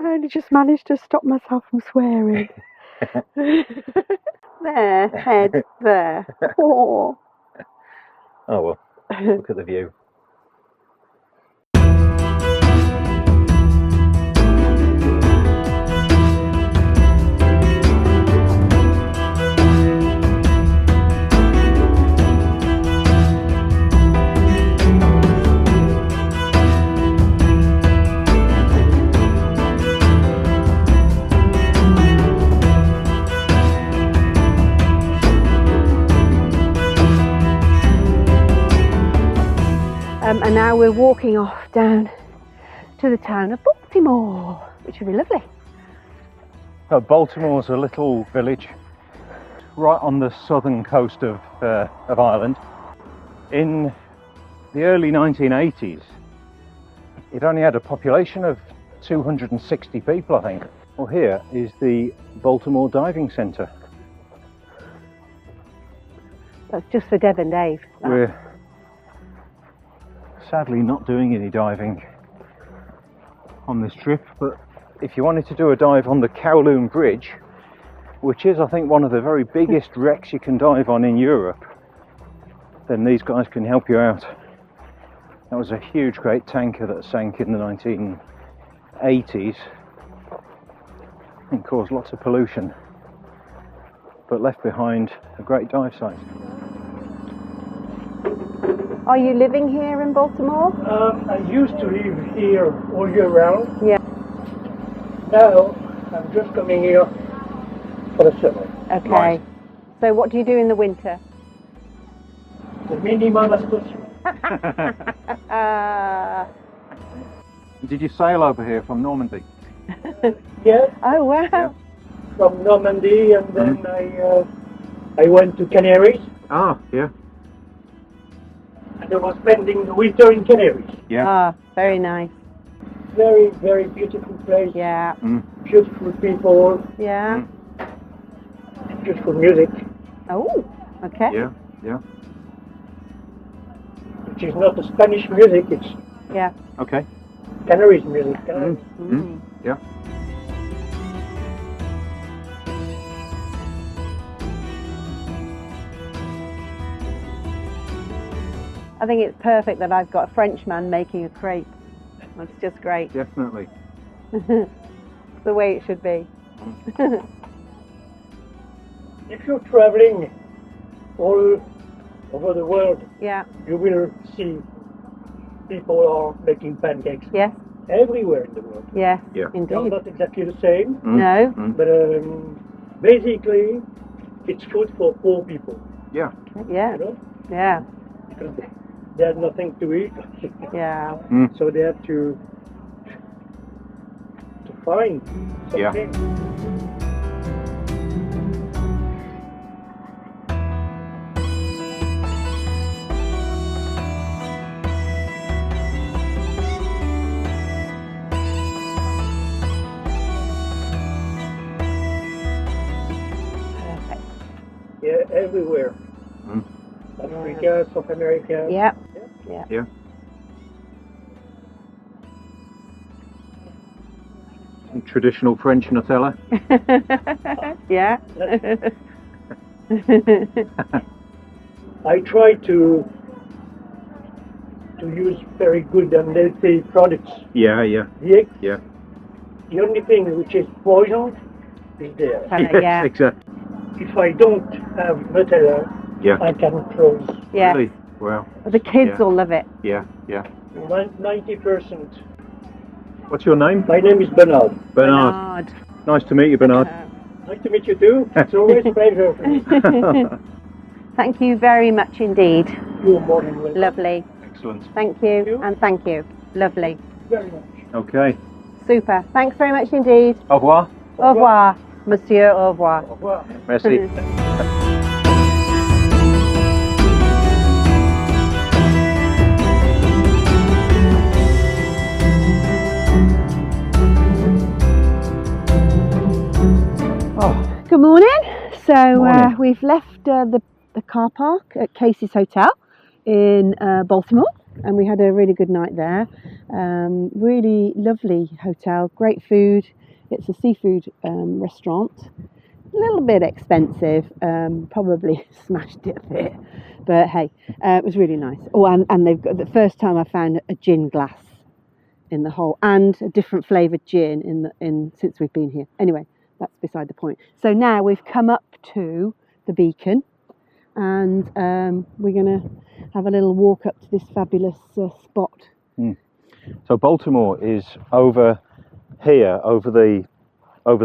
I only just managed to stop myself from swearing. There, head, there. Oh. Oh well, look at the view. And now we're walking off down to the town of Baltimore, which would be lovely. So Baltimore's a little village right on the southern coast of Ireland. In the early 1980s, it only had a population of 260 people, I think. Well, here is the Baltimore Diving Centre. That's just for Deb and Dave. We're sadly not doing any diving on this trip, but if you wanted to do a dive on the Kowloon Bridge, which is I think one of the very biggest wrecks you can dive on in Europe, then these guys can help you out. That was a huge great tanker that sank in the 1980s and caused lots of pollution, but left behind a great dive site. Are you living here in Baltimore? I used to live here all year round. Yeah. Now I'm just coming here for the summer. Okay. Right. So what do you do in the winter? The minimum as possible. Did you sail over here from Normandy? Yeah, Oh wow. Yeah. from Normandy, and then I went to Canaries, Ah, yeah. and I was spending the winter in Canaries. Yeah. Ah, very nice. Very, very beautiful place. Yeah. Beautiful people. Yeah. Beautiful music, Oh, okay. Yeah, yeah. which is not a Spanish music, it's Yeah. Okay. Canaries music. Canaries. Yeah. I think it's perfect that I've got a Frenchman making a crepe. That's just great. Definitely. The way it should be. If you're traveling all over the world, Yeah. you will see people are making pancakes Yes. everywhere in the world. Yes. Yeah. They're Indeed. not exactly the same, No. but basically it's food for poor people, Yeah. Yeah. you know, Yeah. because they have nothing to eat, Yeah. so they have to find Yeah. something. Perfect. Yeah, everywhere. Africa, South America. Yeah. Yeah. Some traditional French Nutella. Yeah. I try to use very good and healthy products. Yeah, yeah, The, yeah. the only thing which is poison is there. Yeah. Exactly. If I don't have Nutella, Yeah. I can close. Yeah. Really? Wow. The kids Yeah. will love it. Yeah, yeah. 90%. What's your name? My name is Bernard. Bernard. Nice to meet you, Bernard. Nice to meet you too. It's always a pleasure for me. Thank you very much indeed. You're more than welcome. Lovely. Excellent. Thank you. And thank you. Lovely. Very much. Okay. Super. Thanks very much indeed. Au revoir. Au revoir, monsieur. Au revoir. Au revoir. Merci. Good morning. So Morning. we've left the car park at Casey's Hotel in Baltimore, and we had a really good night there. Really lovely hotel, great food. It's a seafood restaurant. A little bit expensive, probably smashed it a bit, but hey, it was really nice. Oh, and they've got the first time I found a gin glass in the whole, and a different flavoured gin in since we've been here. Anyway, that's beside the point. So now we've come up to the beacon, and we're going to have a little walk up to this fabulous spot. So Baltimore is over here, over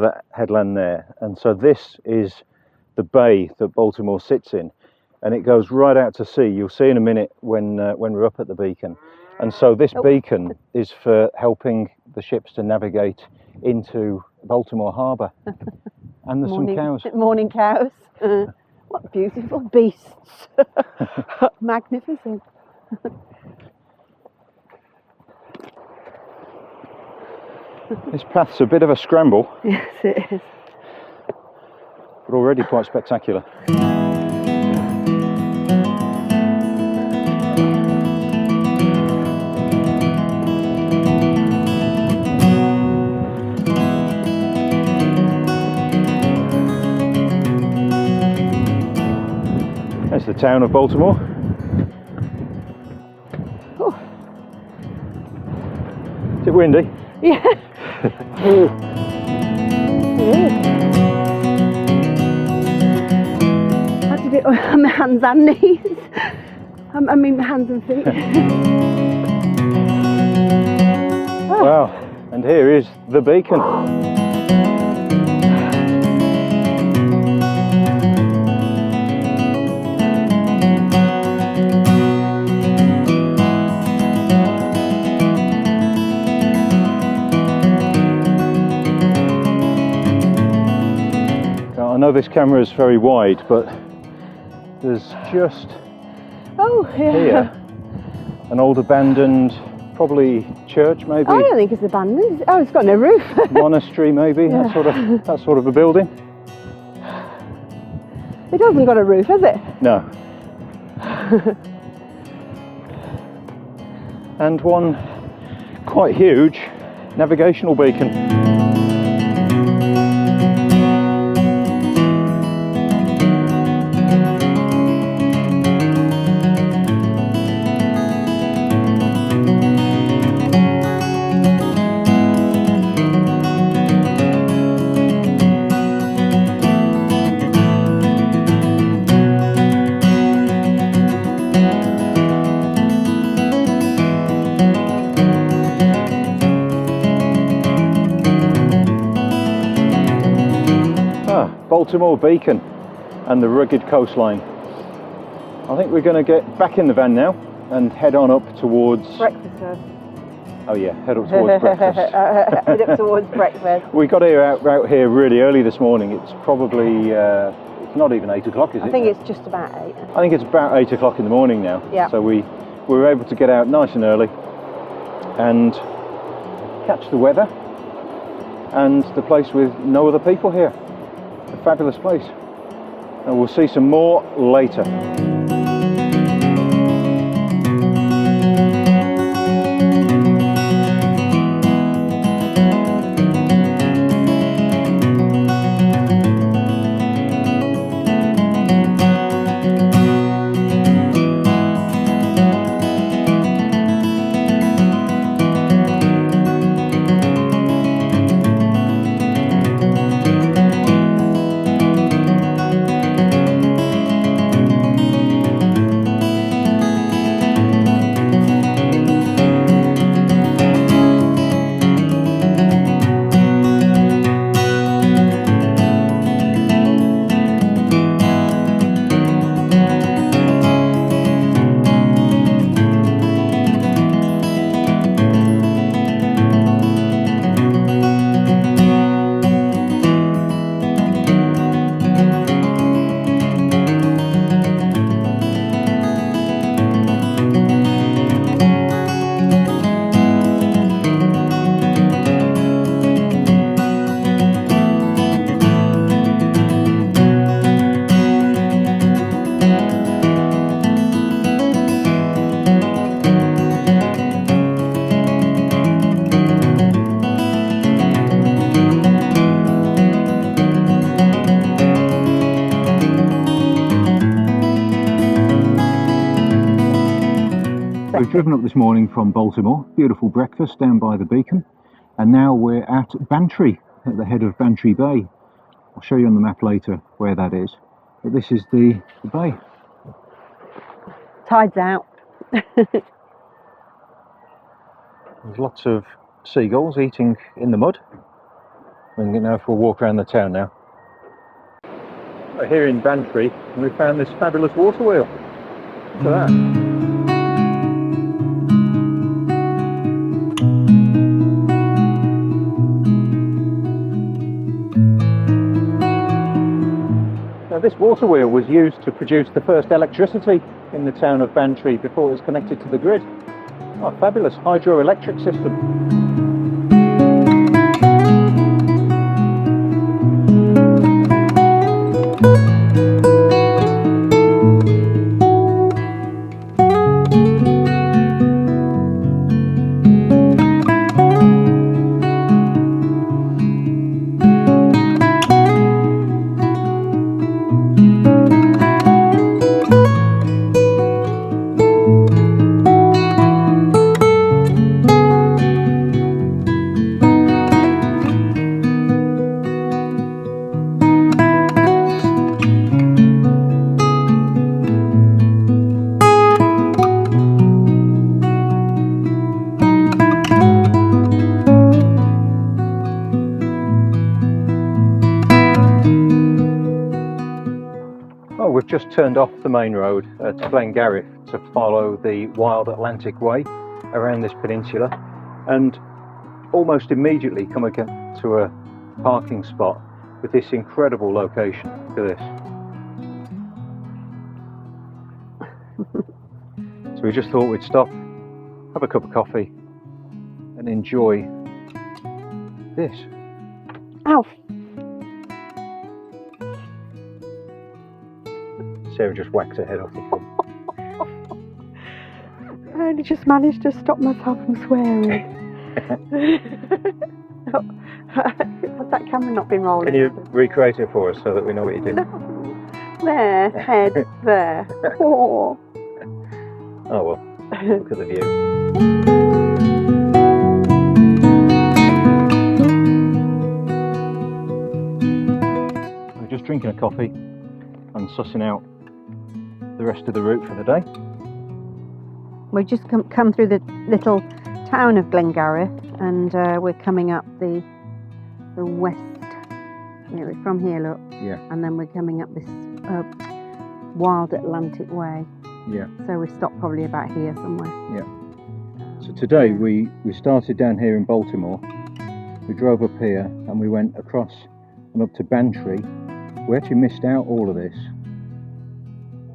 that headland there, and so this is the bay that Baltimore sits in, and it goes right out to sea. You'll see in a minute when we're up at the beacon. And so this beacon is for helping the ships to navigate into Baltimore Harbour. And there's some cows. Morning cows. What beautiful beasts. Magnificent. This path's a bit of a scramble. Yes, it is. But already quite spectacular. There's the town of Baltimore. Oh. Is it windy? Yeah. It is. I had to do it on my hands and knees. I mean hands and feet. Oh. Wow, and here is the beacon. I know this camera is very wide, but there's just here an old abandoned, probably church, maybe. I don't think it's abandoned. Oh, it's got no roof. Monastery, maybe. Yeah. that sort of a building. It hasn't got a roof, has it? No. And one quite huge navigational beacon. Baltimore beacon and the rugged coastline. I think we're going to get back in the van now and head on up towards breakfast first. Oh yeah, head up towards breakfast. Head up towards breakfast. We got out here really early this morning. It's probably it's not even 8 o'clock, is it? I think it's just about 8. I think it's about 8 o'clock in the morning now. Yeah. So we were able to get out nice and early and catch the weather and the place with no other people here. A fabulous place, and we'll see some more later. We've driven up this morning from Baltimore, beautiful breakfast down by the beacon, and now we're at Bantry, at the head of Bantry Bay. I'll show you on the map later where that is, but this is the bay. Tide's out. There's lots of seagulls eating in the mud. We're going to go for a walk around the town now. We're here in Bantry and we found this fabulous water wheel. Look at that. Now this water wheel was used to produce the first electricity in the town of Bantry before it was connected to the grid. Oh, fabulous hydroelectric system. We've just turned off the main road to Glengarriff to follow the Wild Atlantic Way around this peninsula, and almost immediately come again to a parking spot with this incredible location. Look at this. So we just thought we'd stop, have a cup of coffee and enjoy this. Ow! Sarah just whacked her head off the phone. I only just managed to stop myself from swearing. Has that camera not been rolling? Can you recreate it for us so that we know what you did? No. There, head, there. Oh. Oh well, look at the view. We're just drinking a coffee and sussing out the rest of the route for the day. We've just come through the little town of Glengarriff, and we're coming up the west. We're from here, look. Yeah. And then we're coming up this Wild Atlantic Way. Yeah. So we stopped probably about here somewhere. Yeah. So today we started down here in Baltimore. We drove up here and we went across and up to Bantry. We actually missed out all of this.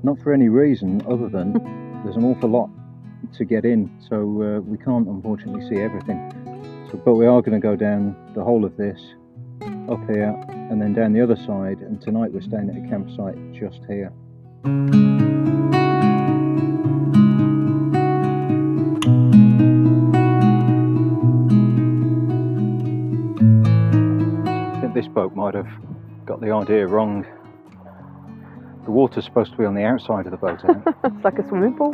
Not for any reason other than there's an awful lot to get in, so we can't unfortunately see everything. So, but we are going to go down the whole of this, up here, and then down the other side. And tonight we're staying at a campsite just here. I think this boat might have got the idea wrong. The water's supposed to be on the outside of the boat, I think. It's like a swimming pool.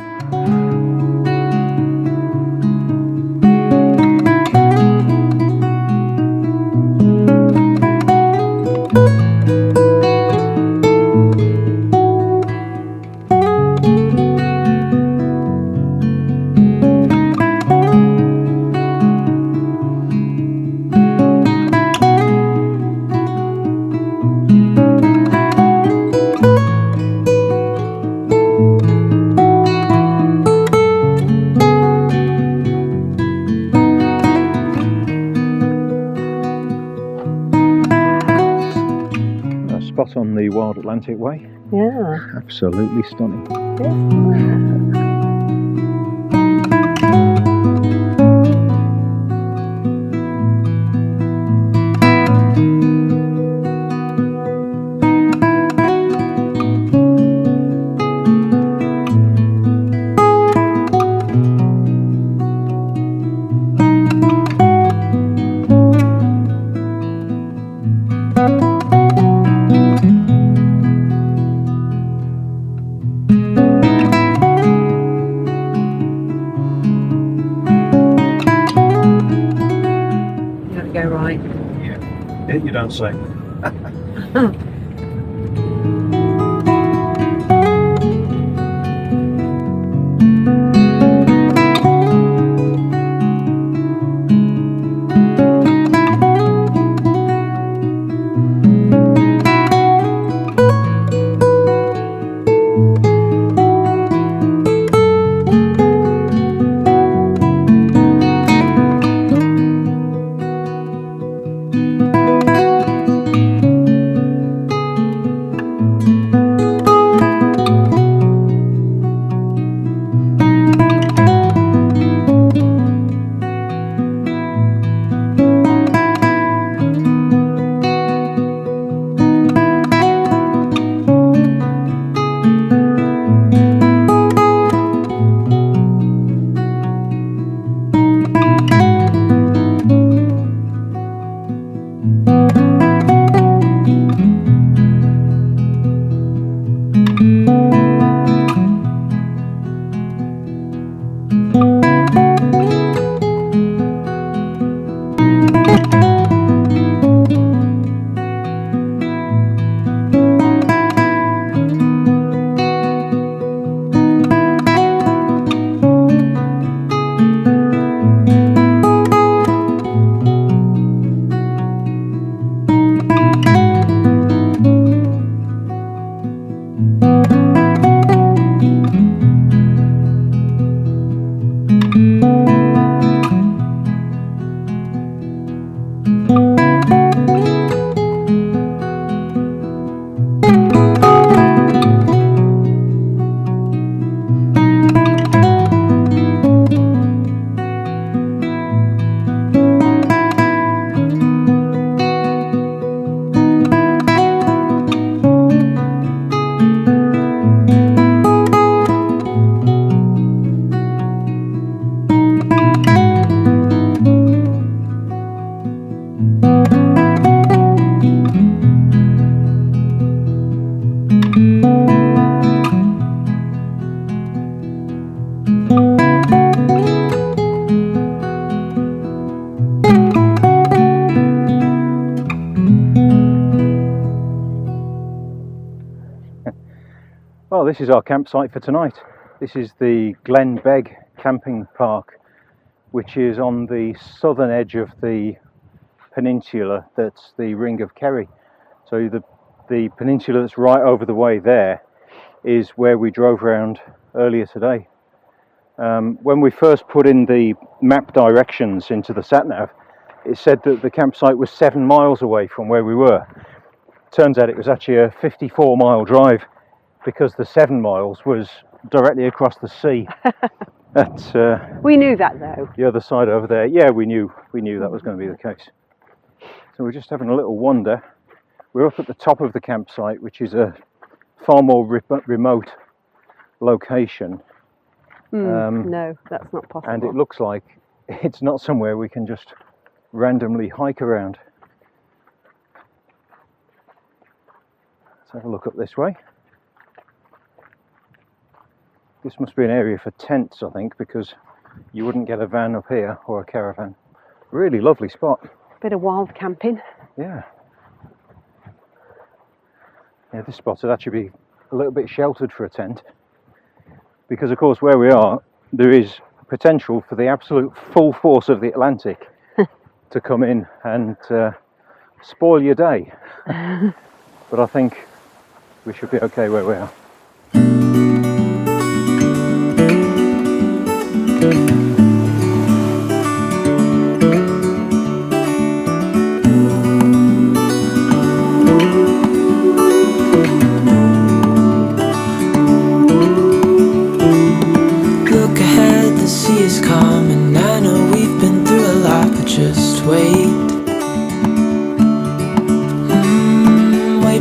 Spot on the Wild Atlantic Way. Yeah. Absolutely stunning. Yes. Yeah, you don't say. Well, this is our campsite for tonight. This is the Glenbeg camping park, which is on the southern edge of the peninsula that's the Ring of Kerry. So the peninsula that's right over the way there is where we drove around earlier today. When we first put in the map directions into the sat-nav, it said that the campsite was 7 miles away from where we were. Turns out it was actually a 54-mile drive, because the 7 miles was directly across the sea. We knew that though. The other side over there. Yeah, we knew that was going to be the case. So we're just having a little wander. We're up at the top of the campsite, which is a far more remote location. No, that's not possible. And it looks like it's not somewhere we can just randomly hike around. Let's have a look up this way. This must be an area for tents, I think, because you wouldn't get a van up here or a caravan. Really lovely spot. Bit of wild camping. Yeah. Yeah, this spot would actually be a little bit sheltered for a tent, because of course where we are there is potential for the absolute full force of the Atlantic to come in and spoil your day. But I think we should be okay where we are.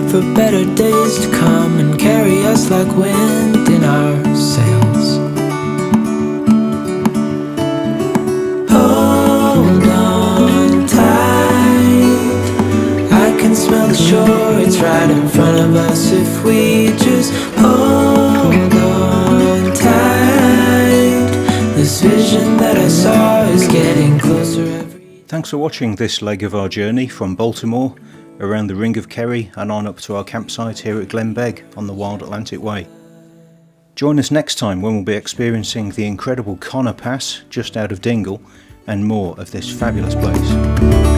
For better days to come and carry us like wind in our sails. Hold on tight, I can smell the shore, it's right in front of us if we just hold on tight. This vision that I saw is getting closer every Thanks for watching this leg of our journey from Baltimore around the Ring of Kerry and on up to our campsite here at Glenbeg on the Wild Atlantic Way. Join us next time when we'll be experiencing the incredible Connor Pass just out of Dingle and more of this fabulous place.